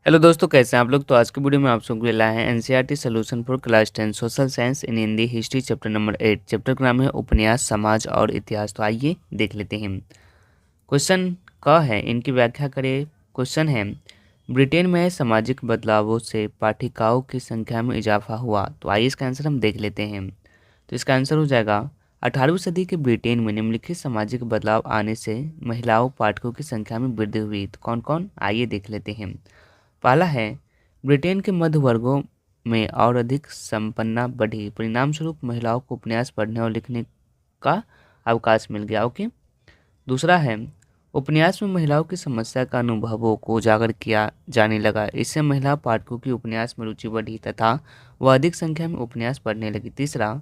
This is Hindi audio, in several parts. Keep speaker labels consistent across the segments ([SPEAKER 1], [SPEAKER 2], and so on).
[SPEAKER 1] हेलो दोस्तों, कैसे हैं आप लोग। तो आज की वीडियो में आप सबके लिए लाए हैं NCERT solution for class 10 social science in Hindi history chapter number 8। Chapter का नाम है उपन्यास, समाज और इतिहास। तो आइए देख लेते हैं। क्वेश्चन क है, इनकी व्याख्या करें। क्वेश्चन है, ब्रिटेन में सामाजिक बदलावों से पाठिकाओं की संख्या में इजाफा हुआ। तो आइए इसका आंसर हम देख लेते हैं। तो इसका आंसर हो जाएगा 18वीं सदी के ब्रिटेन में निम्नलिखित सामाजिक बदलाव आने से महिलाओं पाठकों की संख्या में वृद्धि हुई। तो कौन कौन, आइए देख लेते हैं। पहला है, ब्रिटेन के मध्य वर्गों में और अधिक संपन्नता बढ़ी। परिणाम स्वरूप महिलाओं को उपन्यास पढ़ने और लिखने का अवकाश मिल गया। ओके। दूसरा है, उपन्यास में महिलाओं की समस्या का अनुभवों को उजागर किया जाने लगा। इससे महिला पाठकों की उपन्यास में रुचि बढ़ी तथा वह अधिक संख्या में उपन्यास पढ़ने लगी। तीसरा,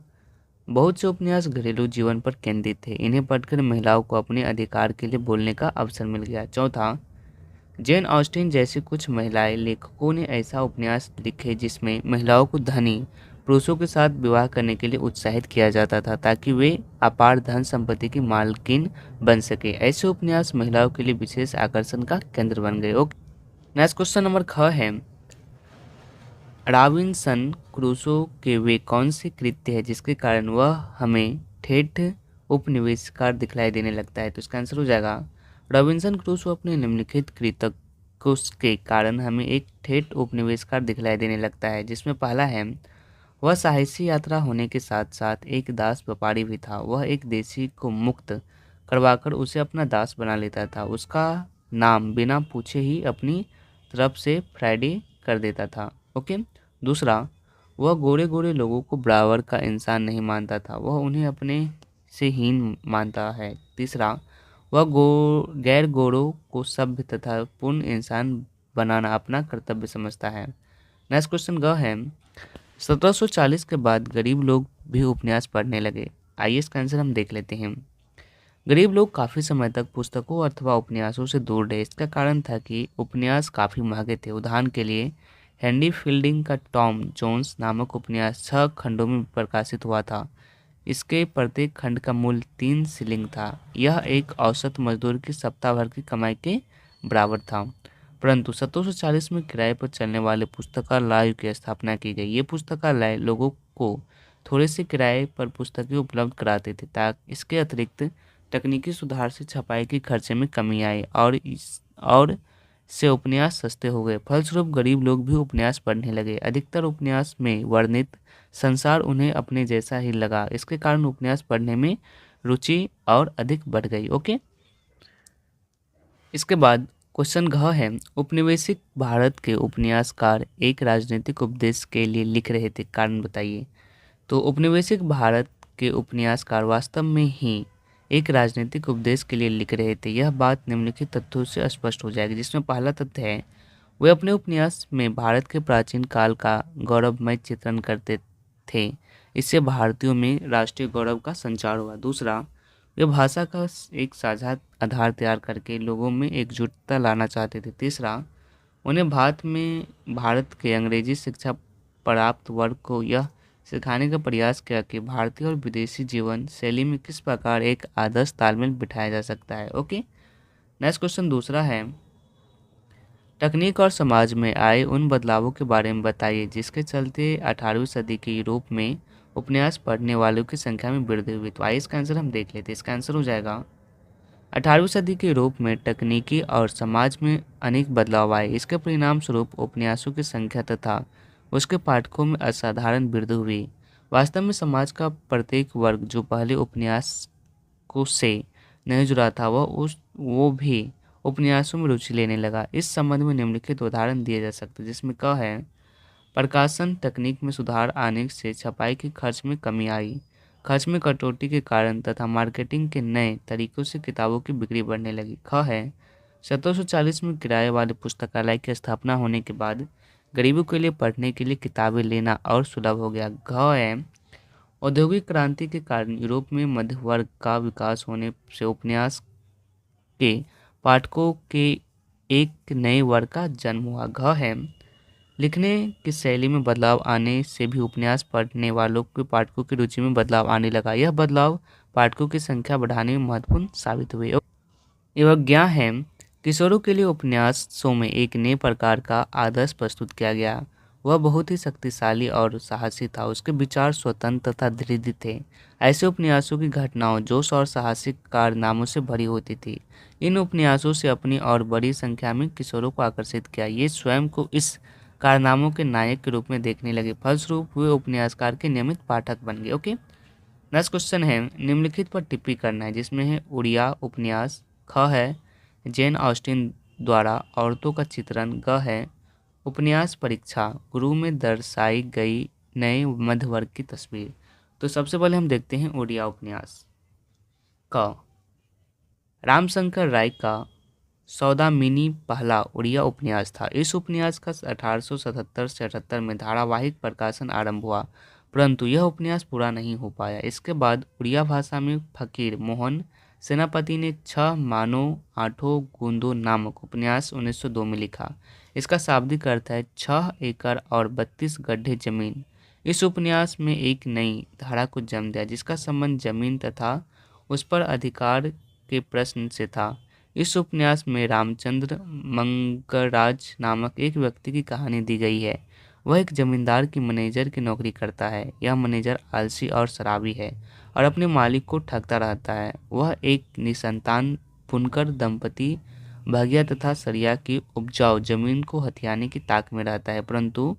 [SPEAKER 1] बहुत से उपन्यास घरेलू जीवन पर केंद्रित थे। इन्हें पढ़कर महिलाओं को अपने अधिकार के लिए बोलने का अवसर मिल गया। चौथा, जेन ऑस्टिन जैसी कुछ महिलाएं लेखकों ने ऐसा उपन्यास लिखे जिसमें महिलाओं को धनी पुरुषों के साथ विवाह करने के लिए उत्साहित किया जाता था ताकि वे अपार धन संपत्ति की मालकिन बन सके। ऐसे उपन्यास महिलाओं के लिए विशेष आकर्षण का केंद्र बन गए। ओके। नेक्स्ट क्वेश्चन नंबर ख है, रॉबिन्सन क्रूसो के वे कौन से कृत्य है जिसके कारण वह हमें ठेठ उपनिवेशकार दिखलाई देने लगता है। तो इसका आंसर हो जाएगा, रॉबिन्सन क्रूसो अपने निम्नलिखित कृत्यों के कारण हमें एक ठेठ उपनिवेशकार दिखलाई देने लगता है, जिसमें पहला है, वह साहसी यात्रा होने के साथ साथ एक दास व्यापारी भी था। वह एक देशी को मुक्त करवाकर उसे अपना दास बना लेता था। उसका नाम बिना पूछे ही अपनी तरफ से फ्राइडे कर देता था। ओके। दूसरा, वह गोरे गोरे लोगों को बराबर का इंसान नहीं मानता था, वह उन्हें अपने से हीन मानता है। तीसरा, वह गैर गोरों को सभ्य तथा पूर्ण इंसान बनाना अपना कर्तव्य समझता है। नेक्स्ट क्वेश्चन ग है, 1740 के बाद गरीब लोग भी उपन्यास पढ़ने लगे। आइए इसका आंसर हम देख लेते हैं। गरीब लोग काफ़ी समय तक पुस्तकों अथवा उपन्यासों से दूर रहे। इसका कारण था कि उपन्यास काफ़ी महंगे थे। उदाहरण के लिए, हेनरी फील्डिंग का टॉम जोन्स नामक उपन्यास 6 खंडों में प्रकाशित हुआ था। इसके प्रत्येक खंड का मूल्य 3 शिलिंग था। यह एक औसत मजदूर की सप्ताह भर की कमाई के बराबर था। परंतु 1740 में किराए पर चलने वाले पुस्तकालयों की स्थापना की गई। ये पुस्तकालय लोगों को थोड़े से किराए पर पुस्तकें उपलब्ध कराते थे ताकि इसके अतिरिक्त तकनीकी सुधार से छपाई के खर्चे में कमी आई और से उपन्यास सस्ते हो गए। फलस्वरूप गरीब लोग भी उपन्यास पढ़ने लगे। अधिकतर उपन्यास में वर्णित संसार उन्हें अपने जैसा ही लगा। इसके कारण उपन्यास पढ़ने में रुचि और अधिक बढ़ गई। ओके। इसके बाद क्वेश्चन घ है, उपनिवेशिक भारत के उपन्यासकार एक राजनीतिक उपदेश के लिए लिख रहे थे, कारण बताइए। तो उपनिवेशिक भारत के उपन्यासकार वास्तव में ही एक राजनीतिक उपदेश के लिए लिख रहे थे। यह बात निम्नलिखित तथ्यों से स्पष्ट हो जाएगी, जिसमें पहला तथ्य है, वे अपने उपन्यास में भारत के प्राचीन काल का गौरवमय चित्रण करते थे। इससे भारतीयों में राष्ट्रीय गौरव का संचार हुआ। दूसरा, वे भाषा का एक साझा आधार तैयार करके लोगों में एकजुटता लाना चाहते थे। तीसरा, उन्हें भारत के अंग्रेजी शिक्षा प्राप्त वर्ग को यह सिखाने का प्रयास किया कि भारतीय और विदेशी जीवन शैली में किस प्रकार एक आदर्श तालमेल बिठाया जा सकता है। ओके। नेक्स्ट क्वेश्चन दूसरा है, तकनीक और समाज में आए उन बदलावों के बारे में बताइए जिसके चलते 18वीं सदी के यूरोप में उपन्यास पढ़ने वालों की संख्या में वृद्धि हुई। तो आइए इसका आंसर हम देख लेते हैं। इसका आंसर हो जाएगा, 18वीं सदी के यूरोप में तकनीकी और समाज में अनेक बदलाव आए। इसके परिणाम स्वरूप उपन्यासों की संख्या तथा उसके पाठकों में असाधारण वृद्धि हुई। वास्तव में समाज का प्रत्येक वर्ग जो पहले उपन्यास को से नहीं जुड़ा था वो भी उपन्यासों में रुचि लेने लगा। इस संबंध में निम्नलिखित उदाहरण दिए जा सकते हैं, जिसमें क है, प्रकाशन तकनीक में सुधार आने से छपाई के खर्च में कमी आई। खर्च में कटौती के कारण तथा मार्केटिंग के नए तरीकों से किताबों की बिक्री बढ़ने लगी। ख है, 1740 में किराए वाले पुस्तकालय की स्थापना होने के बाद गरीबों के लिए पढ़ने के लिए किताबें लेना और सुलभ हो गया। घ है, औद्योगिक क्रांति के कारण यूरोप में मध्य वर्ग का विकास होने से उपन्यास के पाठकों के एक नए वर्ग का जन्म हुआ। घ है, लिखने की शैली में बदलाव आने से भी उपन्यास पढ़ने वालों के पाठकों की रुचि में बदलाव आने लगा। यह बदलाव पाठकों की संख्या बढ़ाने में महत्वपूर्ण साबित हुए। यह ज्ञान है किशोरों के लिए उपन्यासों में एक नए प्रकार का आदर्श प्रस्तुत किया गया। वह बहुत ही शक्तिशाली और साहसी था। उसके विचार स्वतंत्र तथा दृढ़ थे। ऐसे उपन्यासों की घटनाओं जोश और साहसिक कारनामों से भरी होती थी। इन उपन्यासों से अपनी और बड़ी संख्या में किशोरों को आकर्षित किया। ये स्वयं को इस कारनामों के नायक के रूप में देखने लगे। फलस्वरूप वे उपन्यासकार के नियमित पाठक बन गए। ओके, नेक्स्ट क्वेश्चन है निम्नलिखित पर टिप्पणी करना है, जिसमें है उड़िया उपन्यास, ख है जेन ऑस्टिन द्वारा औरतों का चित्रण, ग है उपन्यास परीक्षा, गुरु में दर्शाई गई नए मध्य वर्ग की तस्वीर। तो सबसे पहले हम देखते हैं उड़िया उपन्यास। क रामशंकर राय का सौदामिनी पहला उड़िया उपन्यास था। इस उपन्यास का 1877 से 78 में धारावाहिक प्रकाशन आरंभ हुआ, परंतु यह उपन्यास पूरा नहीं हो पाया। इसके बाद उड़िया भाषा में फकीर मोहन सेनापति ने 6 मानो आठों गूंदों नामक उपन्यास 1902 में लिखा। इसका शाब्दिक अर्थ है 6 एकड़ और 32 गड्ढे जमीन। इस उपन्यास में एक नई धारा को जन्म दिया, जिसका संबंध जमीन तथा उस पर अधिकार के प्रश्न से था। इस उपन्यास में रामचंद्र मंगराज नामक एक व्यक्ति की कहानी दी गई है। वह एक जमींदार की मैनेजर की नौकरी करता है। यह मैनेजर आलसी और शराबी है और अपने मालिक को ठगता रहता है। वह एक निसंतान बुनकर दंपति भगिया तथा सरिया की उपजाऊ जमीन को हथियाने की ताक में रहता है, परंतु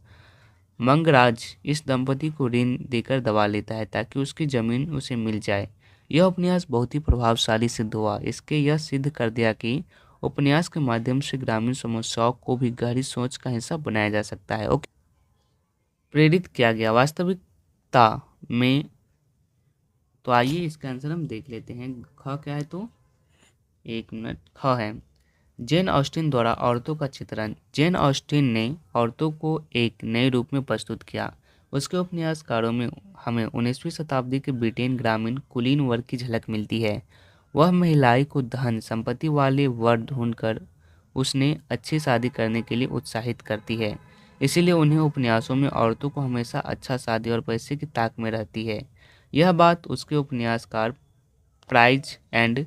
[SPEAKER 1] मंगराज इस दंपति को ऋण देकर दबा लेता है ताकि उसकी जमीन उसे मिल जाए। यह उपन्यास बहुत ही प्रभावशाली सिद्ध हुआ। इसके यह सिद्ध कर दिया कि उपन्यास के माध्यम से ग्रामीण समस्याओं को भी गहरी सोच का हिस्सा बनाया जा सकता है। ओके, प्रेरित किया गया वास्तविकता में। तो आइए इसका आंसर हम देख लेते हैं। ख क्या है, तो एक मिनट, ख है जेन ऑस्टिन द्वारा औरतों का चित्रण। जेन ऑस्टिन ने औरतों को एक नए रूप में प्रस्तुत किया। उसके उपन्यासकारों में हमें 19वीं शताब्दी के ब्रिटेन ग्रामीण कुलीन वर्ग की झलक मिलती है। वह महिलाएं को धन संपत्ति वाले वर ढूंढकर उसने अच्छी शादी करने के लिए उत्साहित करती है। इसीलिए उन्हें उपन्यासों में औरतों को हमेशा अच्छा शादी और पैसे की ताक में रहती है। यह बात उसके उपन्यासकार प्राइज एंड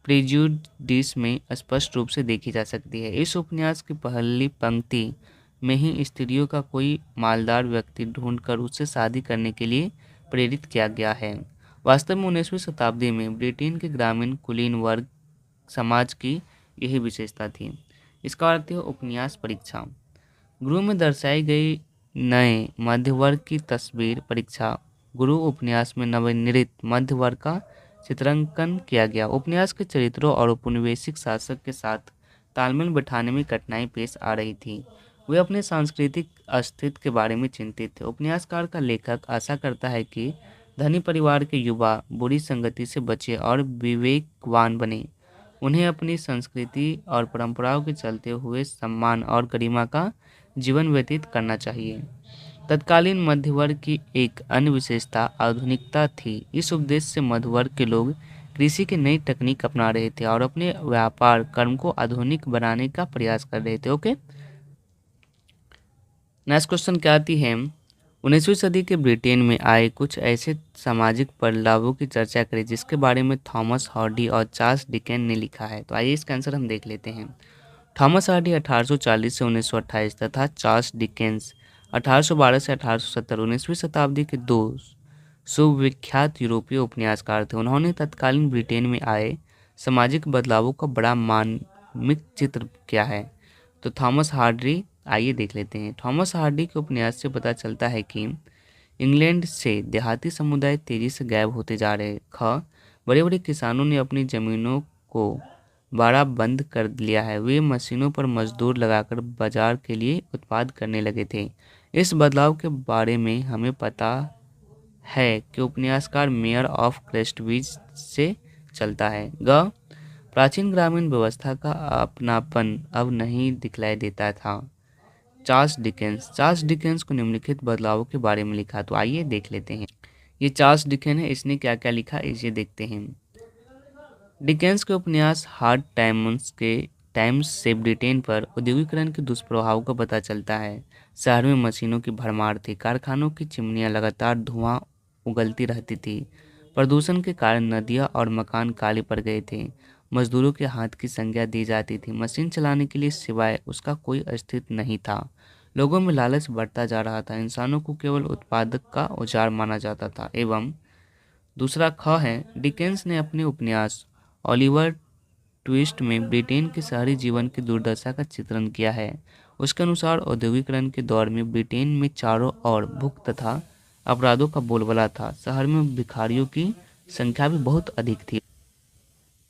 [SPEAKER 1] प्रेजुडिस में स्पष्ट रूप से देखी जा सकती है। इस उपन्यास की पहली पंक्ति में ही स्त्रियों का कोई मालदार व्यक्ति ढूंढकर उससे शादी करने के लिए प्रेरित किया गया है। वास्तव में 19वीं शताब्दी में ब्रिटेन के ग्रामीण कुलीन वर्ग समाज की यही विशेषता थी। इसका अर्थ है उपन्यास परीक्षा। गुरु में दर्शाई गई नए मध्य वर्ग की तस्वीर परीक्षा। गुरु उपन्यास में नवनिर्मित मध्य वर्ग का चित्रांकन किया गया। उपन्यास के चरित्रों और औपनिवेशिक शासक के साथ तालमेल बैठाने में कठिनाई पेश आ रही थी। वे अपने सांस्कृतिक अस्तित्व के बारे में चिंतित थे। उपन्यासकार का लेखक आशा करता है कि धनी परिवार के युवा बुरी संगति से बचे और विवेकवान बने। उन्हें अपनी संस्कृति और परंपराओं के चलते हुए सम्मान और गरिमा का जीवन व्यतीत करना चाहिए। तत्कालीन मध्यवर्ग की एक अन्य विशेषता आधुनिकता थी। इस उद्देश्य से मध्यवर्ग के लोग कृषि की नई तकनीक अपना रहे थे और अपने व्यापार कर्म को आधुनिक बनाने का प्रयास कर रहे थे। ओके, नेक्स्ट क्वेश्चन क्या आती है, 19वीं सदी के ब्रिटेन में आए कुछ ऐसे सामाजिक बदलावों की चर्चा करें जिसके बारे में थॉमस हार्डी और चार्ल्स डिकेन ने लिखा है। तो आइए इसका आंसर हम देख लेते हैं। थॉमस हार्डी 1840 से 1928 तथा चार्ल्स डिकेंस 1812 से 1870 19वीं शताब्दी के दो सुविख्यात यूरोपीय उपन्यासकार थे। उन्होंने तत्कालीन ब्रिटेन में आए सामाजिक बदलावों का बड़ा मार्मिक चित्र किया है। तो थॉमस हार्डी, आइए देख लेते हैं। थॉमस हार्डी के उपन्यास से पता चलता है कि इंग्लैंड से देहाती समुदाय तेजी से गायब होते जा रहे। ख बड़े बड़े किसानों ने अपनी जमीनों को बाड़ा बंद कर लिया है। वे मशीनों पर मजदूर लगाकर बाजार के लिए उत्पाद करने लगे थे। इस बदलाव के बारे में हमें पता है कि उपन्यासकार मेयर ऑफ क्रेस्टविज से चलता है। ग प्राचीन ग्रामीण व्यवस्था का अपनापन अब नहीं दिखलाई देता था। चार्ल्स डिकेंस को निम्नलिखित बदलावों के बारे में लिखा। तो आइए देख लेते हैं। ये चार्ल्स डिकेंस है, इसने क्या क्या लिखा इसे देखते हैं। डिकेंस के उपन्यास हार्ड टाइम्स से ब्रिटेन पर औद्योगिकरण के दुष्प्रभाव का पता चलता है। शहर में मशीनों की भरमार थी। कारखानों की चिमनियां लगातार धुआं उगलती रहती थी। प्रदूषण के कारण नदियां और मकान काले पड़ गए थे। मजदूरों के हाथ की संज्ञा दी जाती थी। मशीन चलाने के लिए सिवाय उसका कोई अस्तित्व नहीं था। लोगों में लालच बढ़ता जा रहा था। इंसानों को केवल उत्पादक का औजार माना जाता था। एवं दूसरा ख है, डिकेंस ने अपने उपन्यास ओलिवर ट्विस्ट में ब्रिटेन के शहरी जीवन की दुर्दशा का चित्रण किया है। उसके अनुसार औद्योगिकरण के दौर में ब्रिटेन में चारों ओर भूख तथा अपराधों का बोलबाला था। शहर में भिखारियों की संख्या भी बहुत अधिक थी।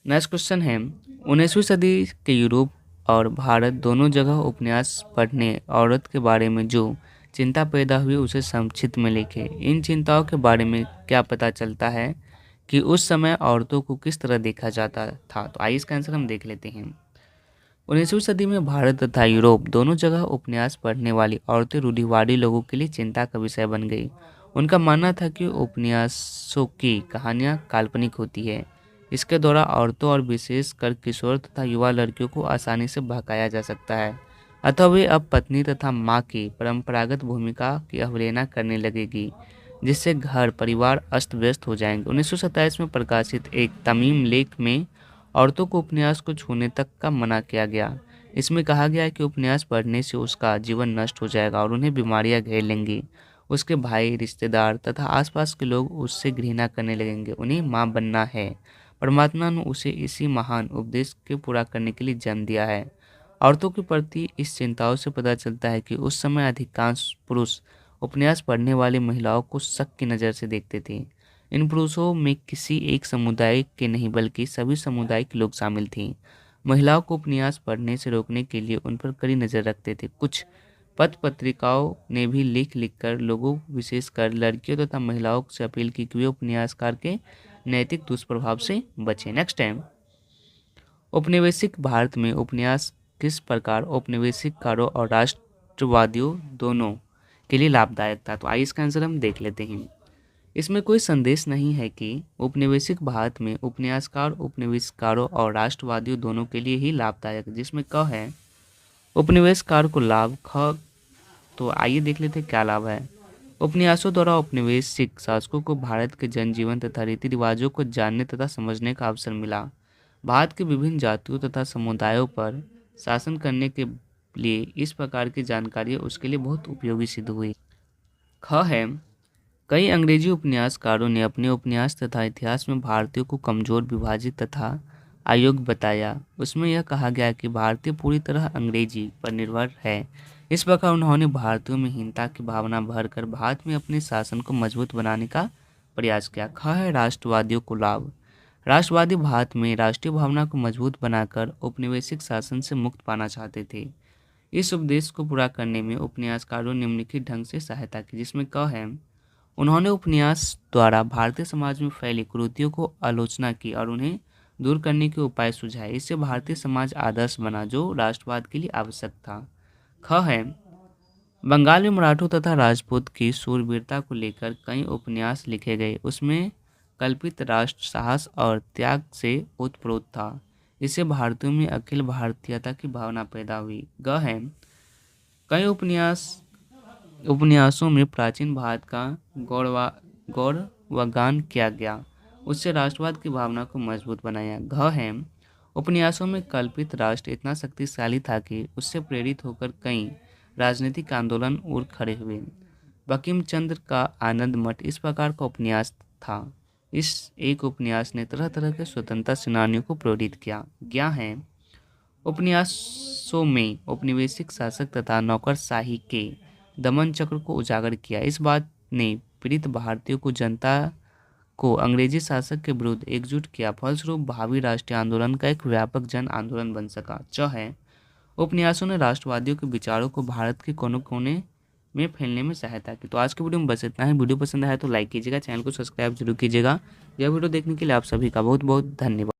[SPEAKER 1] नेक्स्ट क्वेश्चन है, 19वीं सदी के यूरोप और भारत दोनों जगह उपन्यास पढ़ने औरत के बारे में जो चिंता पैदा हुई उसे संक्षिप्त में लिखे। इन चिंताओं के बारे में क्या पता चलता है कि उस समय औरतों को किस तरह देखा जाता था। तो आइए इसका आंसर हम देख लेते हैं। 19वीं सदी में भारत तथा यूरोप दोनों जगह उपन्यास पढ़ने वाली औरतें रूढ़िवादी लोगों के लिए चिंता का विषय बन गई। उनका मानना था कि उपन्यासों की कहानियाँ काल्पनिक होती है। इसके द्वारा औरतों और विशेषकर किशोर तथा युवा लड़कियों को आसानी से बहकाया जा सकता है। अतः वे अब पत्नी तथा माँ की परंपरागत भूमिका की अवहेलना करने लगेगी, जिससे घर परिवार अस्त व्यस्त हो जाएंगे। 1927 में प्रकाशित एक तमीम लेख में औरतों को उपन्यास को छूने तक का मना किया गया। इसमें कहा गया है कि उपन्यास पढ़ने से उसका जीवन नष्ट हो जाएगा और उन्हें बीमारियां घेर लेंगी। उसके भाई, रिश्तेदार तथा आसपास के लोग उससे घृणा करने लगेंगे। उन्हें माँ बनना है। परमात्मा ने उसे इसी महान उपदेश के पूरा करने के लिए जन्म दिया है। औरतों के प्रति इस चिंताओं से पता चलता है कि उस समय अधिकांश पुरुष उपन्यास पढ़ने वाली महिलाओं को शक की नज़र से देखते थे। इन पुरुषों में किसी एक समुदाय के नहीं बल्कि सभी समुदाय के लोग शामिल थे। महिलाओं को उपन्यास पढ़ने से रोकने के लिए उन पर कड़ी नज़र रखते थे। कुछ पत्र पत्रिकाओं ने भी लिख लिखकर लोगों, विशेषकर लड़कियों तथा महिलाओं से अपील की कि वे उपन्यासकार के नैतिक दुष्प्रभाव से बचें। नेक्स्ट टाइम, औपनिवेशिक भारत में उपन्यास किस प्रकार औपनिवेशिककारों और राष्ट्रवादियों दोनों के लिए लाभदायक था। तो आइए इसका आंसर हम देख लेते हैं। इसमें कोई संदेश नहीं है कि औपनिवेशिक भारत में उपन्यासकार उपनिवेशकारों और राष्ट्रवादियों दोनों के लिए ही लाभदायक, जिसमें क है उपनिवेशकार को लाभ, ख तो आइए देख लेते हैं क्या लाभ है। उपन्यासों द्वारा औपनिवेशिक शासकों को भारत के जनजीवन तथा रीति रिवाजों को जानने तथा समझने का अवसर मिला। भारत के विभिन्न जातियों तथा समुदायों पर शासन करने के लिए इस प्रकार की जानकारी उसके लिए बहुत उपयोगी सिद्ध हुई। ख है, कई अंग्रेजी उपन्यासकारों ने अपने उपन्यास तथा इतिहास में भारतीयों को कमजोर, विभाजित तथा अयोग्य बताया। उसमें यह कहा गया कि भारतीय पूरी तरह अंग्रेजी पर निर्भर है। इस प्रकार उन्होंने भारतीयों में हीनता की भावना भरकर भारत में अपने शासन को मजबूत बनाने का प्रयास किया। ख है, राष्ट्रवादियों को लाभ। राष्ट्रवादी भारत में राष्ट्रीय भावना को मजबूत बनाकर औपनिवेशिक शासन से मुक्त पाना चाहते थे। इस उपदेश को पूरा करने में उपन्यासकारों ने निम्नलिखित ढंग से सहायता की, जिसमें क है, उन्होंने उपन्यास द्वारा भारतीय समाज में फैली कुरीतियों को आलोचना की और उन्हें दूर करने के उपाय सुझाए। इससे भारतीय समाज आदर्श बना जो राष्ट्रवाद के लिए आवश्यक था। ख है, बंगाल में मराठों तथा राजपूत की शूरवीरता को लेकर कई उपन्यास लिखे गए। उसमें कल्पित राष्ट्र साहस और त्याग से ओतप्रोत था। इससे भारतीयों में अखिल भारतीयता की भावना पैदा हुई। ग है, कई उपन्यासों में प्राचीन भारत का गौरवगान किया गया। उससे राष्ट्रवाद की भावना को मजबूत बनाया। घ है, उपन्यासों में कल्पित राष्ट्र इतना शक्तिशाली था कि उससे प्रेरित होकर कई राजनीतिक आंदोलन उड़ खड़े हुए। बंकिम चंद्र का आनंद मठ इस प्रकार का उपन्यास था। इस एक उपन्यास ने तरह तरह के स्वतंत्रता सेनानियों को प्रेरित किया। ज्ञा है, उपन्यासों में औपनिवेशिक शासक तथा नौकरशाही के दमन चक्र को उजागर किया। इस बात ने पीड़ित भारतीयों को जनता को अंग्रेजी शासक के विरुद्ध एकजुट किया। फलस्वरूप भावी राष्ट्रीय आंदोलन का एक व्यापक जन आंदोलन बन सका। च है, उपन्यासों ने राष्ट्रवादियों के विचारों को भारत के कोने कोने में फैलने में सहायता की। तो आज के वीडियो में बस इतना ही। वीडियो पसंद आया तो लाइक कीजिएगा, चैनल को सब्सक्राइब जरूर कीजिएगा। यह वीडियो देखने के लिए आप सभी का बहुत बहुत धन्यवाद।